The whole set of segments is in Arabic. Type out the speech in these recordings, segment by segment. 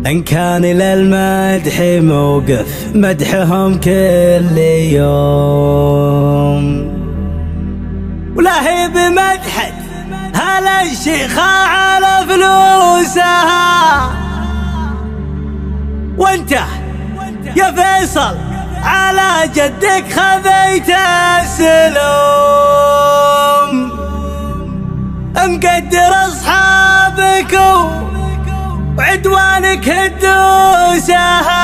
إن كان للمدح موقف مدحهم كل يوم، ولا هي بمدحك هلا الشيخة على فلوسها. وانت يا فيصل على جدك خذيت السلوم، مقدر اصحابك وعدوانك هدوسها.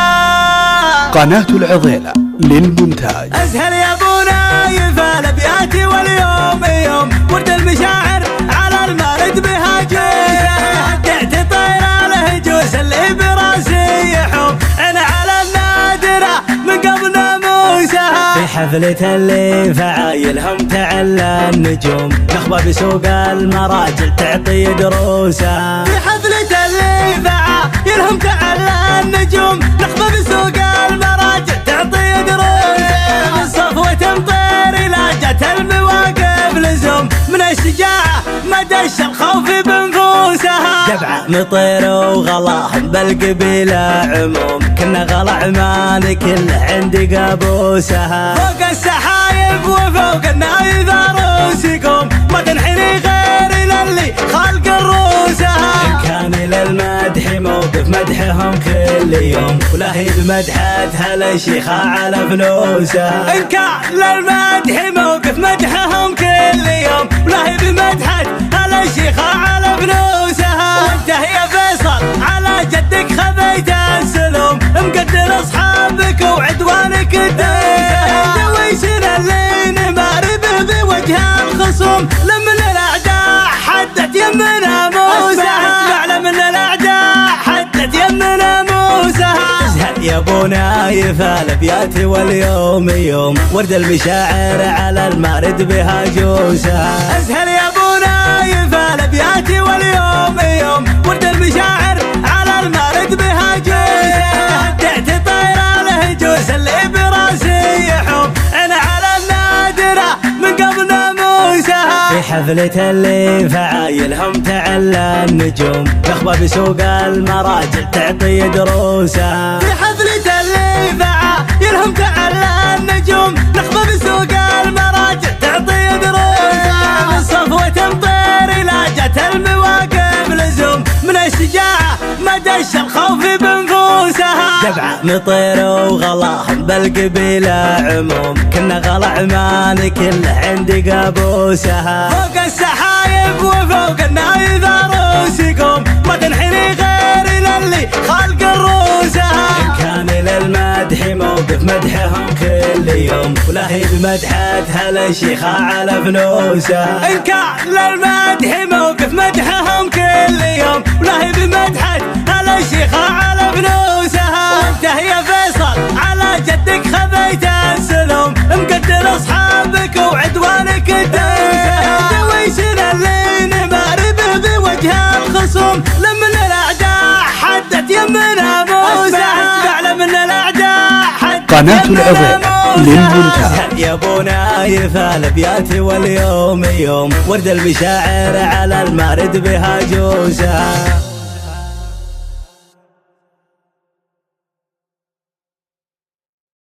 قناة العضيلة للمونتاج. أسهل يا ابونا يفعل ابياتي واليوم يوم ورد المشاعر على المارد بهاجوسها. دعت طير على هجوس اللي براسي يحوم انا على النادرة من قبل ناموسها. في حفلة اللي فعايلهم تعلى النجوم نخبة بسوق المراجل تعطي دروسها. في حفلة اللي فعايلهم تعلى النجوم نخبة بسوق المراجل تعطي دروسها. من صفوة مطير إلى جت المواقف لزوم من الشجاعة ما دش الخوف بنفوسها. جبعة مطير وغلاهم بالقبيلة عموم كنا غلا عمان كله عندي قابوسها. فوق السحايب وفوق النايف عروسكم ما تنحني غير للي خلق الروسها. إن كان للمدح موقف مدحهم كل يوم ولا هي بمدحتها للشيخة على فلوسها. إن كان للمدح موقف مدحهم كل يوم ولا هي بمدحتها للشيخة على فلوسها. وانت يا فيصل على جدك خذيت السلوم مقدر اصحابك وعدوانك الدوسها. دويشنا اللي نماري به بوجه الخصوم لمن الاعداء حدت يمنا موسها. اسمع لمن الاعداء حدت يمنا موسها. ازهل يا ابو نايف الابيات واليوم يوم ورد المشاعر على المارد بهاجوسها. ازهل يا ابو نايف الابيات واليوم يوم ورد المشاعر على المارد بهاجوسها. دعت طير على هجوس اللي براسي يحوم انا على النادرة من قبل ناموسها. في حفلة اللي فعايلهم تعلى النجوم نخبة بسوق المراجل تعطي دروسها. في حفلة اللي فعايلهم تعلى النجوم نخبة بسوق المراجل تعطي دروسها. من صفوة مطير إلى جت المواقف لزوم من الشجاعة ما دش الخوف بنفوسها. جبعة مطير وغلاهم بالقبيلة عموم كنا غلا عمان كله عندي قابوسها. فوق السحايب وفوق النايف عروسكم ما تنحني غير للي خلق الروسها. إن كان للمدح موقف مدحهم كل يوم ولا هي بمدحتها للشيخة على فلوسها. إن كان للمدح موقف مدحهم كل يوم ولا هي بمدحتها للشيخة على فلوسها. وانت يا فيصل على جدك خذيت السلوم مقدر اصحابك وعدوانك الدوسها. دويشنا اللي نماري به بوجه الخصوم لمن الاعداء حدت يمنا موسها. اسمع لمن الاعداء حدت قناة العضيلة للمونتاج. يا ابو نايف الابيات واليوم يوم ورد المشاعر على المارد بهاجوسها.